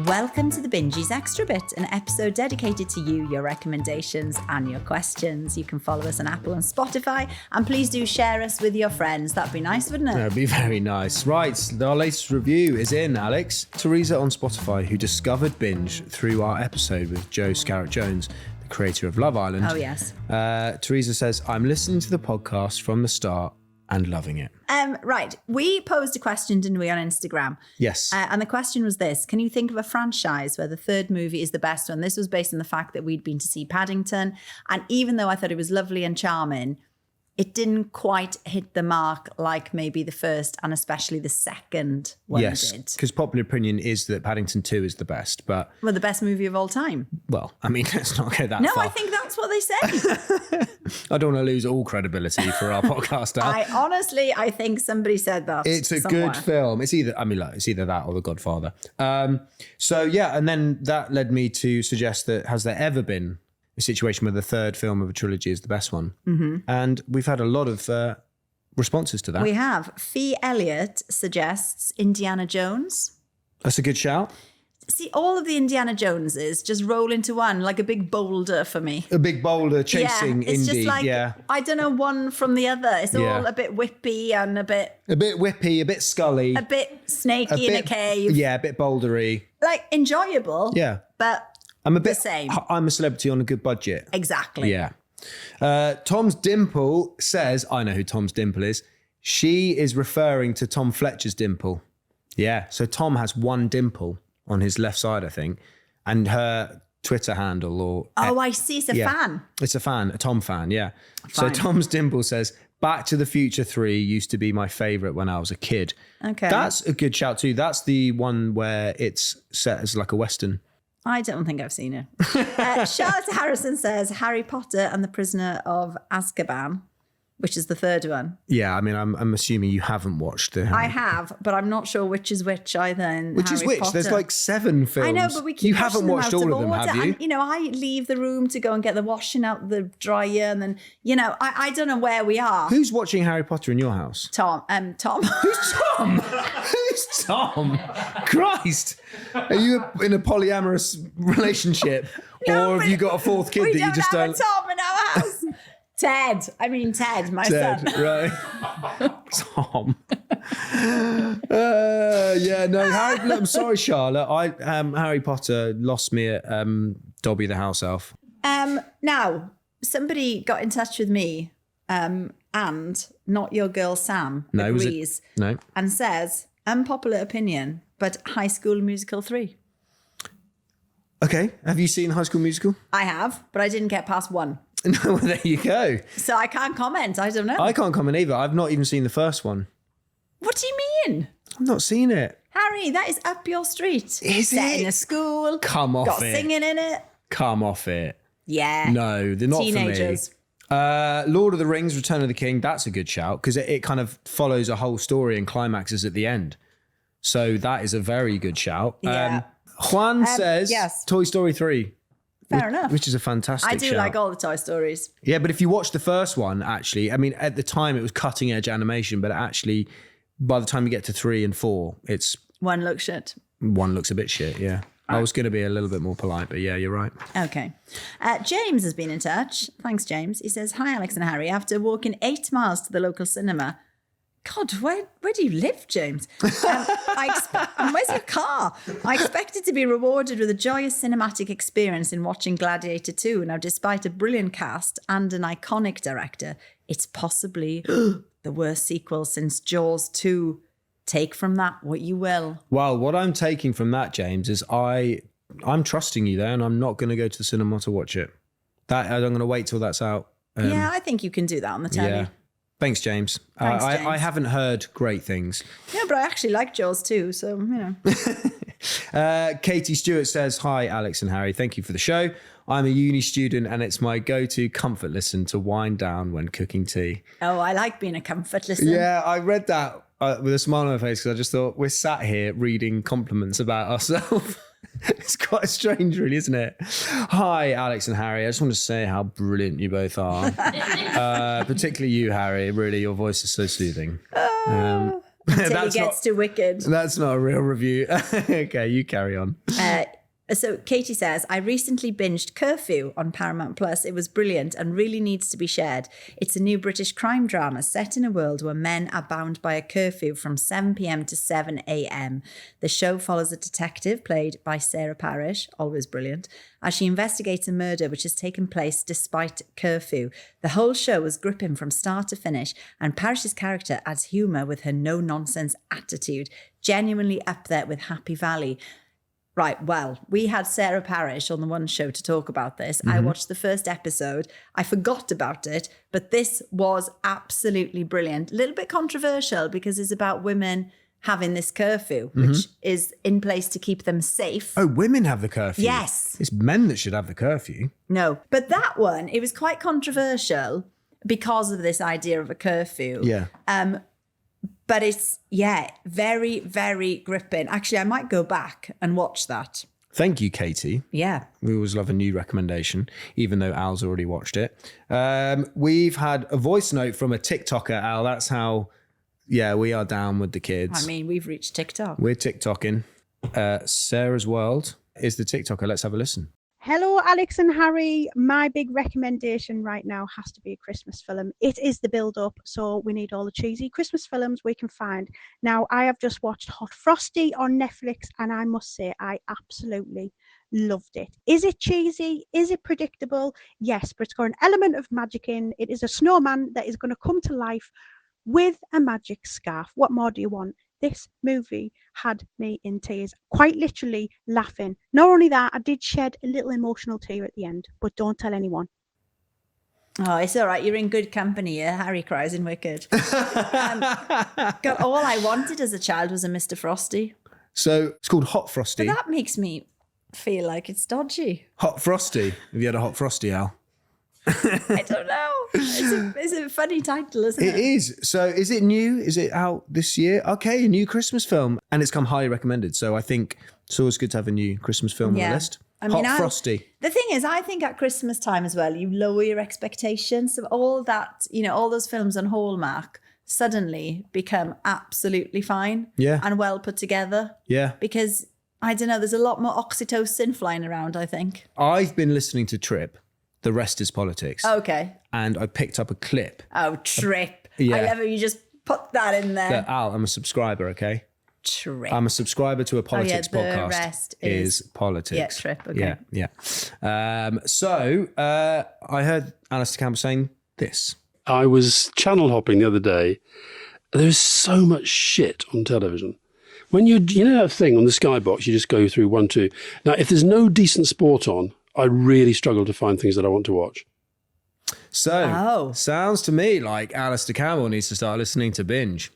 Welcome to the Bingees Extra Bit, an episode dedicated to you, your recommendations and your questions. You can follow us on Apple and Spotify, and please do share us with your friends. That'd be nice, wouldn't it? That'd be very nice. Right, our latest review is in, Alex. Teresa on Spotify, who discovered Binge through our episode with Joe Scarrett Jones, the creator of Love Island. Oh, yes. Teresa says, I'm listening to the podcast from the start and loving it. Right. We posed a question, didn't we, on Instagram? Yes. And the question was this: can you think of a franchise where the third movie is the best one? This was based on the fact that we'd been to see Paddington. And even though I thought it was lovely and charming, it didn't quite hit the mark like maybe the first and especially the second one did. Yes, because popular opinion is that Paddington 2 is the best, but... Well, the best movie of all time. Well, I mean, let's not go that No, far. I think that's what they say. I don't want to lose all credibility for our podcast now. I think somebody said that. It's a somewhere. good film. It's either that or The Godfather. So yeah, and then that led me to suggest that has there ever been a situation where the third film of a trilogy is the best one? Mm-hmm. And we've had a lot of responses to that. We have. Fee Elliott suggests Indiana Jones. That's a good shout. See, all of the Indiana Joneses just roll into one, like a big boulder for me. A big boulder chasing it's Indy. Just like, yeah. I don't know one from the other. It's all a bit whippy and a bit whippy, a bit scully. A bit snaky in a cave. Yeah, a bit bouldery. Like enjoyable. Yeah. But the same. I'm a celebrity on a good budget. Exactly. Yeah. Tom's Dimple says, I know who Tom's Dimple is. She is referring to Tom Fletcher's dimple. Yeah. So Tom has one dimple on his left side, I think. And her Twitter handle or... Oh, I see. It's a fan. It's a Tom fan, yeah. Fine. So Tom's Dimple says, Back to the Future 3 used to be my favourite when I was a kid. Okay. That's a good shout too. That's the one where it's set as like a Western. I don't think I've seen it. Charlotte Harrison says Harry Potter and the Prisoner of Azkaban, which is the third one. Yeah, I mean, I'm assuming you haven't watched the... I have, but I'm not sure which is which either. Which is which? There's like 7 films. I know, but we keep You haven't watched all of them, have you? And, I leave the room to go and get the washing out the dryer, and then, I don't know where we are. Who's watching Harry Potter in your house? Tom. Who's Tom? Who's Tom? Christ. Are you in a polyamorous relationship? No, or have you got a fourth kid that you just don't... We don't have a Tom in our house. Ted, my son. Right. Tom. I'm sorry, Charlotte. Harry Potter lost me at Dobby the House Elf. Now, somebody got in touch with me, and not your girl Sam agrees. No. And says, unpopular opinion, but High School Musical 3. Okay. Have you seen High School Musical? I have, but I didn't get past 1. No, well, there you go. So I can't comment. I don't know. I can't comment either. I've not even seen the first one. What do you mean? I've not seen it. Harry, that is up your street. Is Set it? in a school. Come off got it. Singing in it. Come off it. Yeah. No, they're not Teenagers. for me. Lord of the Rings, Return of the King, that's a good shout because it kind of follows a whole story and climaxes at the end. So that is a very good shout. Yeah. Juan says yes. Toy Story 3. Fair enough. Which is a fantastic I do shout. like all the Toy Stories. Yeah, but if you watch the first one, actually, I mean, at the time it was cutting edge animation, but actually, by the time you get to 3 and 4, it's... One looks shit. One looks a bit shit, yeah. I was going to be a little bit more polite, but yeah, you're right. Okay. James has been in touch. Thanks, James. He says, hi, Alex and Harry. After walking 8 miles to the local cinema... God, where do you live, James? Where's your car? I expected to be rewarded with a joyous cinematic experience in watching Gladiator 2. Now, despite a brilliant cast and an iconic director, it's possibly the worst sequel since Jaws 2. Take from that what you will. Well, what I'm taking from that, James, is I'm trusting you there, and I'm not going to go to the cinema to watch it. I'm going to wait till that's out. Yeah, I think you can do that on the telly. Yeah. Thanks, James. Thanks, James. I haven't heard great things. Yeah, but I actually like Jaws too, so, Katie Stewart says, hi, Alex and Harry. Thank you for the show. I'm a uni student and it's my go-to comfort listen to wind down when cooking tea. Oh, I like being a comfort listener. Yeah, I read that with a smile on my face because I just thought we're sat here reading compliments about ourselves. It's quite strange, really, isn't it? Hi, Alex and Harry. I just want to say how brilliant you both are. Particularly you, Harry. Really, your voice is so soothing. until he gets to Wicked. That's not a real review. Okay, you carry on. So Katie says, I recently binged Curfew on Paramount Plus. It was brilliant and really needs to be shared. It's a new British crime drama set in a world where men are bound by a curfew from 7 p.m. to 7 a.m. The show follows a detective played by Sarah Parish, always brilliant, as she investigates a murder which has taken place despite curfew. The whole show was gripping from start to finish, and Parish's character adds humour with her no-nonsense attitude, genuinely up there with Happy Valley. Right, well, we had Sarah Parish on the One Show to talk about this. I watched the first episode. I forgot about it, but this was absolutely brilliant. A little bit controversial because it's about women having this curfew, which is in place to keep them safe. Oh, women have the curfew? Yes. It's men that should have the curfew. No, but that one, it was quite controversial because of this idea of a curfew. Yeah. But it's, very, very gripping. Actually, I might go back and watch that. Thank you, Katie. Yeah. We always love a new recommendation, even though Al's already watched it. We've had a voice note from a TikToker, Al. That's how, we are down with the kids. I mean, we've reached TikTok. We're TikToking. Sarah's World is the TikToker. Let's have a listen. Hello, Alex and Harry. My big recommendation right now has to be a Christmas film. It is the build-up, so we need all the cheesy Christmas films we can find. Now, I have just watched Hot Frosty on Netflix, and I must say I absolutely loved it. Is it cheesy? Is it predictable? Yes, but it's got an element of magic in. It is a snowman that is going to come to life with a magic scarf. What more do you want? This movie had me in tears, quite literally laughing. Not only that, I did shed a little emotional tear at the end, but don't tell anyone. Oh, it's all right. You're in good company. Harry cries in Wicked. God, all I wanted as a child was a Mr. Frosty. So it's called Hot Frosty. But that makes me feel like it's dodgy. Hot Frosty. Have you had a Hot Frosty, Al? I don't know. It's a funny title, isn't it? It is. So is it new? Is it out this year? Okay, a new Christmas film. And it's come highly recommended. So I think it's always good to have a new Christmas film on the list. I mean, Hot Frosty. The thing is, I think at Christmas time as well, you lower your expectations. So all that, all those films on Hallmark suddenly become absolutely fine and well put together. Yeah. Because, I don't know, there's a lot more oxytocin flying around, I think. I've been listening to Trip. The Rest is Politics. Okay. And I picked up a clip. Oh, Trip. Yeah. I love it. You just put that in there. Al, I'm a subscriber, okay? Trip. I'm a subscriber to a politics podcast. The Rest is Politics. Yeah, Trip. Okay. Yeah. So I heard Alistair Campbell saying this. I was channel hopping the other day. There's so much shit on television. When you know that thing on the Skybox, you just go through 1, 2. Now, if there's no decent sport on, I really struggle to find things that I want to watch. So, sounds to me like Alistair Campbell needs to start listening to Binge.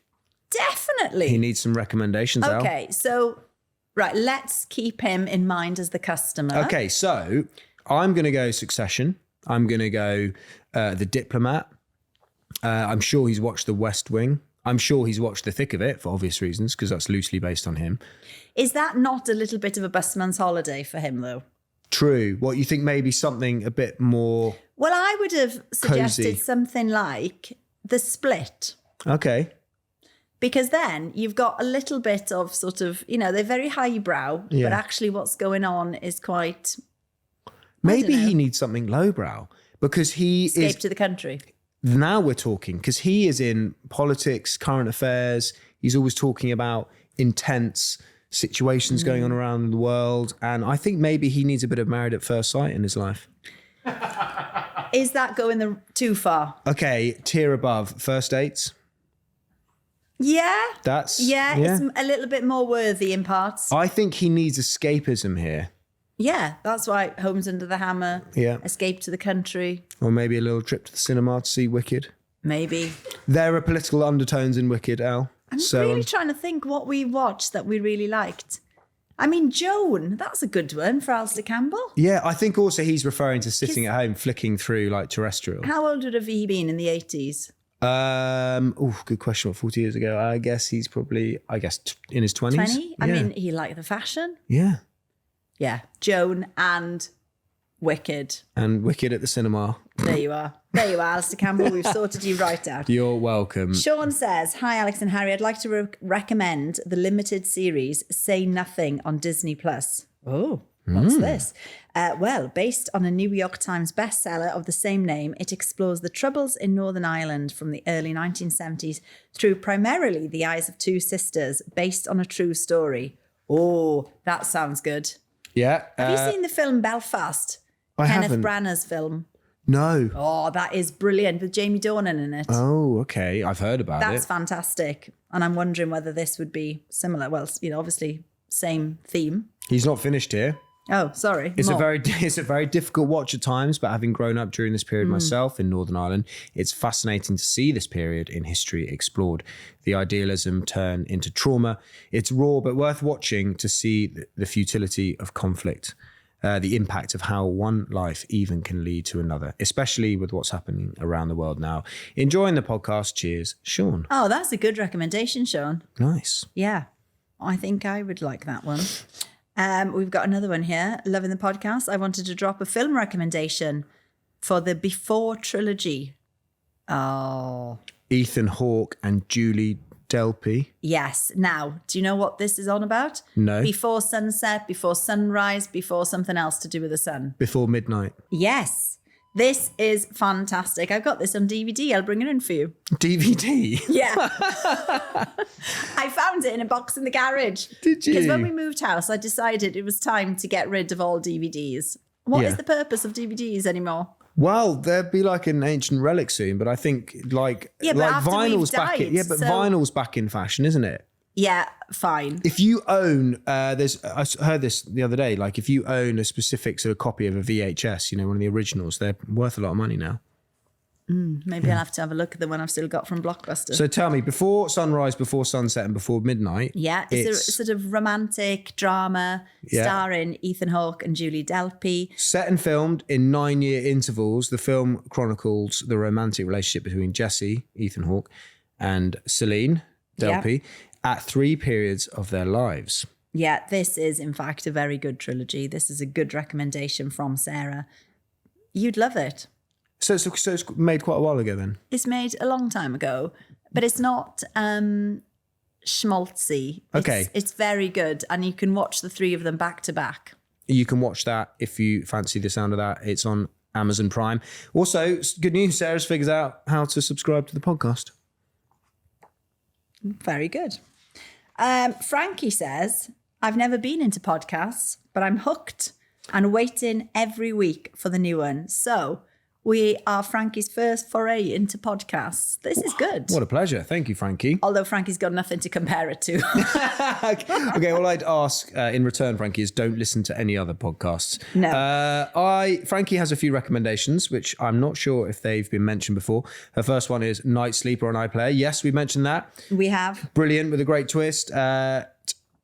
Definitely. He needs some recommendations, Al. Okay, so, right, let's keep him in mind as the customer. Okay, so I'm going to go Succession. I'm going to go The Diplomat. I'm sure he's watched The West Wing. I'm sure he's watched The Thick of It for obvious reasons, because that's loosely based on him. Is that not a little bit of a busman's holiday for him, though? True. What, you think maybe something a bit more... Well, I would have suggested cozy. something like The Split. Okay. Because then you've got a little bit of sort of, they're very highbrow, but actually what's going on is quite... Maybe he needs something lowbrow, because he Escape to the Country. Now we're talking, because he is in politics, current affairs. He's always talking about intense situations going on around the world. And I think maybe he needs a bit of Married at First Sight in his life. Is that going too far? Okay, tier above, First Dates. Yeah. It's a little bit more worthy in parts. I think he needs escapism here. Yeah, that's why Homes Under the Hammer, Yeah. Escape to the Country. Or maybe a little trip to the cinema to see Wicked. Maybe. There are political undertones in Wicked, Al. I'm really trying to think what we watched that we really liked. I mean, Joan, that's a good one for Alistair Campbell. Yeah, I think also he's referring to sitting at home flicking through like terrestrial. How old would have he been in the 80s? Good question. What, 40 years ago? I guess he's probably, in his 20s. 20? I mean, he liked the fashion. Yeah. Yeah, Joan and Wicked. And Wicked at the cinema. There you are. There you are, Alistair Campbell. We've sorted you right out. You're welcome. Sean says, hi, Alex and Harry. I'd like to recommend the limited series Say Nothing on Disney+. Oh, what's this? Well, based on a New York Times bestseller of the same name, it explores the troubles in Northern Ireland from the early 1970s through primarily the eyes of two sisters, based on a true story. Oh, that sounds good. Yeah. Have you seen the film Belfast? I Kenneth haven't. Branagh's film. No. Oh, that is brilliant with Jamie Dornan in it. Oh, okay. I've heard about That's it. fantastic. And I'm wondering whether this would be similar. Well, obviously same theme. He's not finished here. Oh, sorry. It's More. a very difficult watch at times, but having grown up during this period myself in Northern Ireland, it's fascinating to see this period in history explored. The idealism turn into trauma. It's raw, but worth watching to see the futility of conflict, the impact of how one life even can lead to another, especially with what's happening around the world now. Enjoying the podcast. Cheers, Sean. Oh, that's a good recommendation, Sean. Nice. Yeah, I think I would like that one. We've got another one here. Loving the podcast. I wanted to drop a film recommendation for the Before Trilogy. Oh, Ethan Hawke and Julie Delpy. yes. Now, do you know what this is on about? No. Before sunset, before sunrise, before something else to do with the sun. Before Midnight. Yes. This is fantastic. I've got this on DVD. I'll bring it in for you. DVD. Yeah. I found it in a box in the garage. Did you? Because when we moved house, I decided it was time to get rid of all DVDs. What is Yeah. the purpose of DVDs anymore? Well, there'd be like an ancient relic soon, but I think like Yeah, but after we've vinyl's back in, died, so- vinyl's back in fashion, isn't it? Yeah, fine. If you own, I heard this the other day. Like if you own a specific sort of copy of a VHS, one of the originals, they're worth a lot of money now. Maybe I'll have to have a look at the one I've still got from Blockbuster. So tell me, before sunrise, before sunset, and before midnight. Yeah, it's a sort of romantic drama starring Ethan Hawke and Julie Delpy. Set and filmed in 9-year intervals, the film chronicles the romantic relationship between Jesse, Ethan Hawke, and Celine, Delpy, at 3 periods of their lives. Yeah, this is in fact a very good trilogy. This is a good recommendation from Sarah. You'd love it. So it's made quite a while ago then? It's made a long time ago, but it's not schmaltzy. Okay. It's very good, and you can watch the 3 of them back to back. You can watch that if you fancy the sound of that. It's on Amazon Prime. Also, good news, Sarah's figured out how to subscribe to the podcast. Very good. Frankie says, I've never been into podcasts, but I'm hooked and waiting every week for the new one. So we are Frankie's first foray into podcasts. This is good. What a pleasure. Thank you, Frankie. Although Frankie's got nothing to compare it to. Okay, all I'd ask in return, Frankie, is don't listen to any other podcasts. No. Frankie has a few recommendations, which I'm not sure if they've been mentioned before. Her first one is Night Sleeper on iPlayer. Yes, we mentioned that. We have. Brilliant, with a great twist.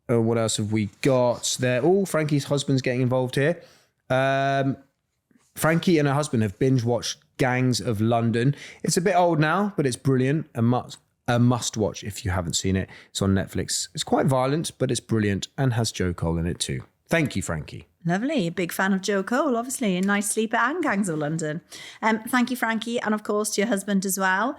What else have we got? Frankie's husband's getting involved here. Frankie and her husband have binge-watched Gangs of London. It's a bit old now, but it's brilliant. A must-watch if you haven't seen it. It's on Netflix. It's quite violent, but it's brilliant and has Joe Cole in it too. Thank you, Frankie. Lovely. Big fan of Joe Cole, obviously, in Night Sleeper and Gangs of London. Thank you, Frankie, and of course to your husband as well.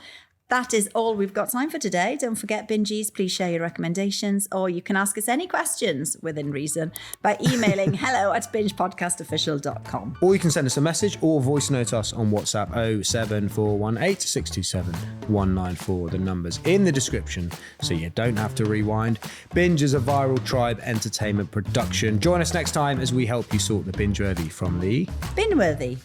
That is all we've got time for today. Don't forget, Bingees, please share your recommendations, or you can ask us any questions within reason by emailing hello@bingepodcastofficial.com. Or you can send us a message or voice note us on WhatsApp 07418 627 194. The number's in the description, so you don't have to rewind. Binge is a Viral Tribe entertainment production. Join us next time as we help you sort the binge-worthy from the Binge-worthy.